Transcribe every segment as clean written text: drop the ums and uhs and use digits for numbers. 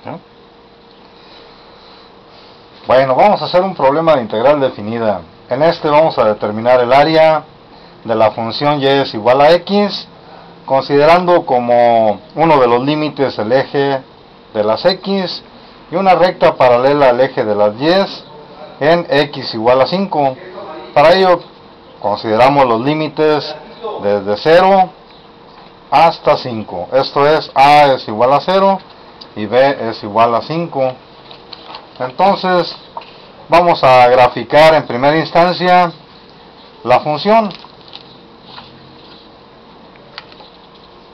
¿no? Bueno, vamos a hacer un problema de integral definida. En este vamos a determinar el área de la función y es igual a x, considerando como uno de los límites el eje de las x y una recta paralela al eje de las y en x igual a 5. Para ello consideramos los límites desde 0 hasta 5. Esto es, a es igual a 0 y b es igual a 5. Entonces vamos a graficar en primera instancia la función,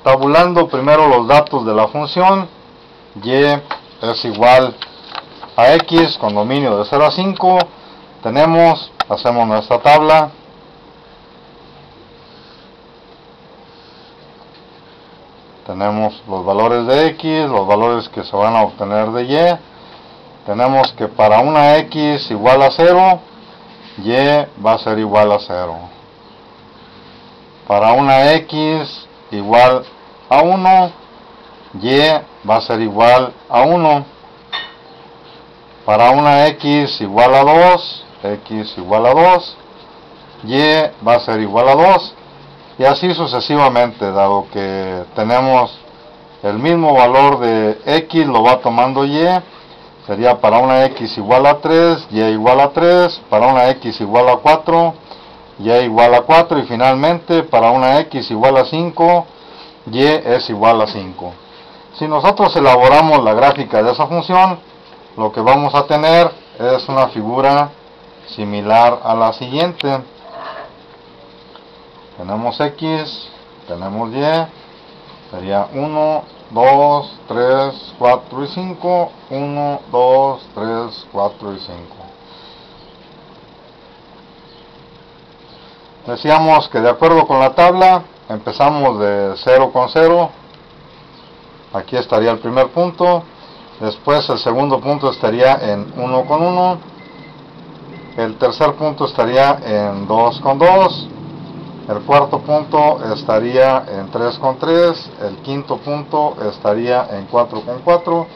tabulando primero los datos de la función. Y es igual a x con dominio de 0 a 5. Hacemos nuestra tabla. Tenemos los valores de x, los valores que se van a obtener de y. Tenemos que para una x igual a 0, y va a ser igual a 0. Para una x igual a 1, y va a ser igual a 1. Para una x igual a 2, x igual a 2, y va a ser igual a 2. Y así sucesivamente, dado que tenemos el mismo valor de x, lo va tomando y. Sería para una x igual a 3, y igual a 3, para una x igual a 4, y igual a 4, y finalmente para una x igual a 5, y es igual a 5. Si nosotros elaboramos la gráfica de esa función, lo que vamos a tener es una figura similar a la siguiente. Tenemos x, tenemos y, sería 1, 2, 3, 4 y 5, 1, 2, 3, 4 y 5. Decíamos que de acuerdo con la tabla, empezamos de 0 con 0. Aquí estaría el primer punto. Después el segundo punto estaría en 1 con 1. El tercer punto estaría en 2 con 2. El cuarto punto estaría en 3 con 3, el quinto punto estaría en 4 con 4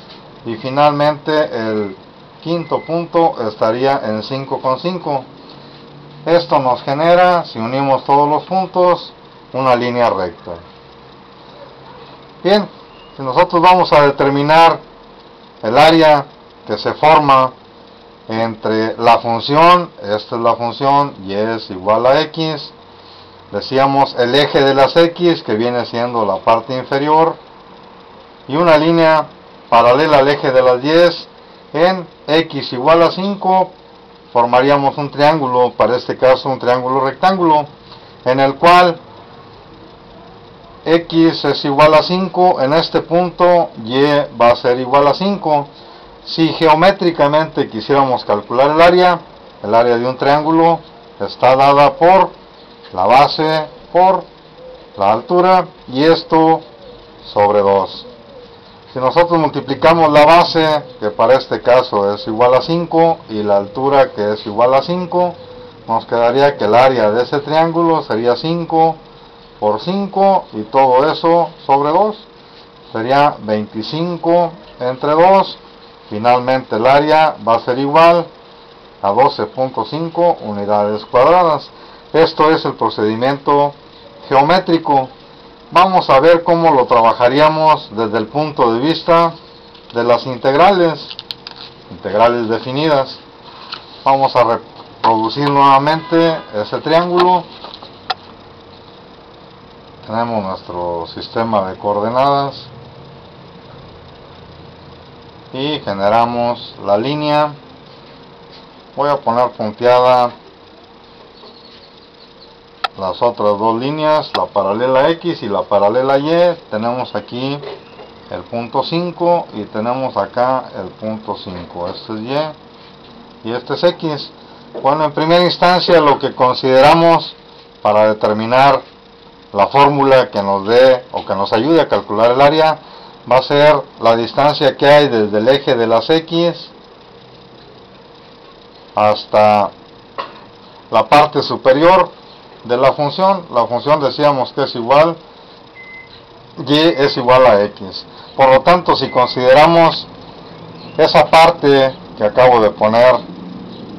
y finalmente el quinto punto estaría en 5 con 5. Esto nos genera, si unimos todos los puntos, una línea recta. Bien, si nosotros vamos a determinar el área que se forma entre la función, esta es la función y es igual a x, decíamos el eje de las x, que viene siendo la parte inferior, y una línea paralela al eje de las y en x igual a 5, formaríamos un triángulo, para este caso un triángulo rectángulo, en el cual x es igual a 5, en este punto y va a ser igual a 5. Si geométricamente quisiéramos calcular el área de un triángulo está dada por la base por la altura y esto sobre 2. Si nosotros multiplicamos la base, que para este caso es igual a 5, y la altura, que es igual a 5, nos quedaría que el área de ese triángulo sería 5 por 5 y todo eso sobre 2. Sería 25 entre 2. Finalmente el área va a ser igual a 12.5 unidades cuadradas. Esto es el procedimiento geométrico. Vamos a ver cómo lo trabajaríamos desde el punto de vista de las integrales definidas. Vamos a reproducir nuevamente ese triángulo. Tenemos nuestro sistema de coordenadas y generamos la línea. Voy a poner punteada las otras dos líneas, la paralela X y la paralela Y. Tenemos aquí el punto 5 y tenemos acá el punto 5. Este es Y este es X. Bueno, en primera instancia lo que consideramos para determinar la fórmula que nos dé o que nos ayude a calcular el área va a ser la distancia que hay desde el eje de las X hasta la parte superior de la función. La función decíamos que es igual, y es igual a x. Por lo tanto, si consideramos esa parte que acabo de poner,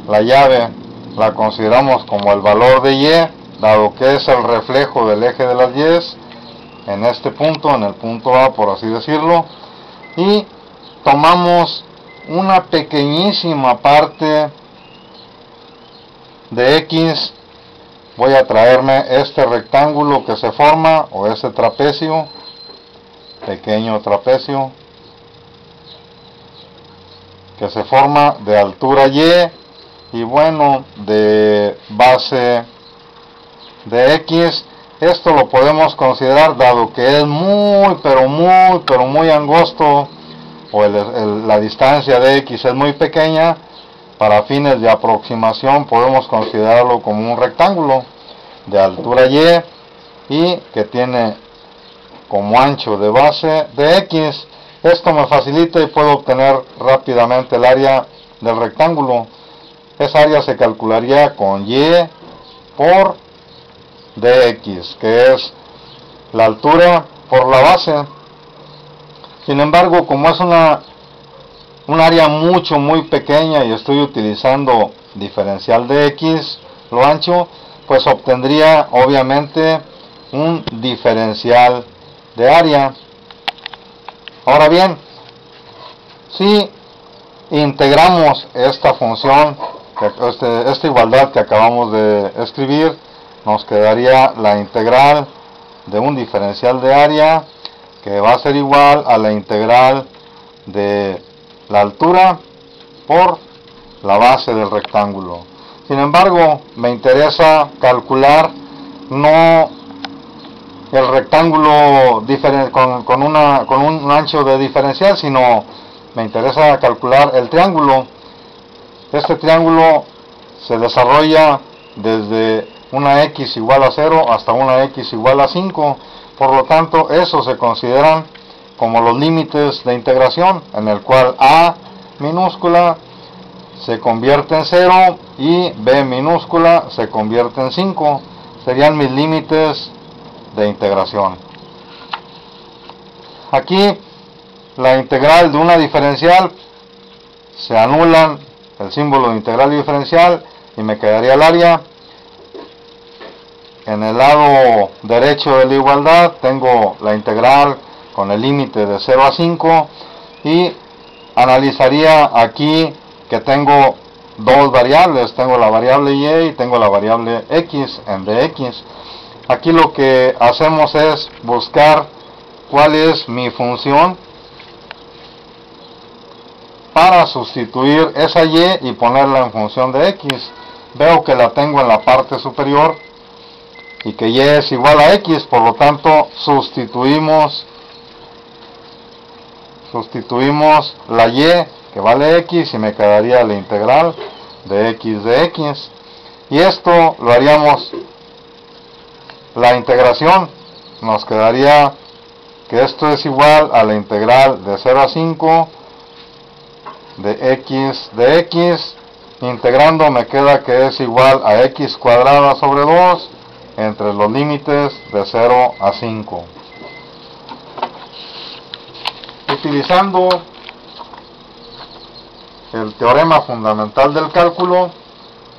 la llave, la consideramos como el valor de y, dado que es el reflejo del eje de las y en este punto, en el punto A, por así decirlo, y tomamos una pequeñísima parte de X. Voy a traerme este rectángulo que se forma, o este trapecio, pequeño trapecio, que se forma de altura y bueno, de base de X. Esto lo podemos considerar, dado que es muy pero muy angosto, o la distancia de X es muy pequeña, para fines de aproximación podemos considerarlo como un rectángulo de altura y que tiene como ancho de base de X. Esto me facilita y puedo obtener rápidamente el área del rectángulo. Esa área se calcularía con y por dx, que es la altura por la base. Sin embargo, como es un área muy pequeña y estoy utilizando diferencial de x, lo ancho, pues obtendría obviamente un diferencial de área. Ahora bien, si integramos esta función, esta igualdad que acabamos de escribir, nos quedaría la integral de un diferencial de área, que va a ser igual a la integral de la altura por la base del rectángulo. Sin embargo, me interesa calcular no el rectángulo con un ancho de diferencial, sino me interesa calcular el triángulo. Este triángulo se desarrolla desde una x igual a 0 hasta una x igual a 5. Por lo tanto, esos se consideran como los límites de integración, en el cual a minúscula se convierte en 0 y b minúscula se convierte en 5. Serían mis límites de integración. Aquí la integral de una diferencial, se anulan el símbolo de integral y diferencial y me quedaría el área. En el lado derecho de la igualdad tengo la integral con el límite de 0 a 5 y analizaría aquí que tengo dos variables, tengo la variable y tengo la variable x en dx. Aquí lo que hacemos es buscar cuál es mi función para sustituir esa y ponerla en función de x. Veo que la tengo en la parte superior y que y es igual a x, por lo tanto sustituimos la y, que vale x, y me quedaría la integral de x de x. Y esto lo haríamos, la integración nos quedaría que esto es igual a la integral de 0 a 5 de x, integrando me queda que es igual a x cuadrada sobre 2 entre los límites de 0 a 5. Utilizando el teorema fundamental del cálculo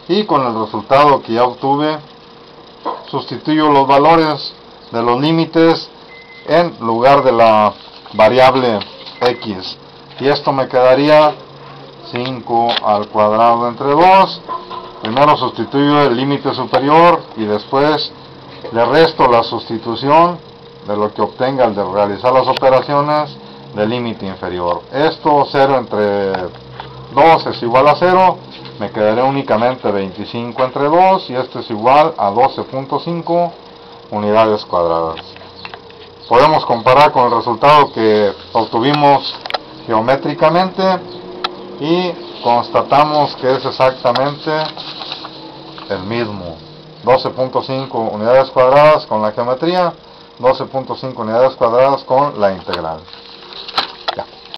y con el resultado que ya obtuve, sustituyo los valores de los límites en lugar de la variable x, y esto me quedaría 5 al cuadrado entre 2. Primero sustituyo el límite superior y después le resto la sustitución de lo que obtenga al de realizar las operaciones del límite inferior. Esto 0 entre 2 es igual a 0, me quedaré únicamente 25 entre 2 y esto es igual a 12.5 unidades cuadradas. Podemos comparar con el resultado que obtuvimos geométricamente y constatamos que es exactamente el mismo. 12.5 unidades cuadradas con la geometría, 12.5 unidades cuadradas con la integral.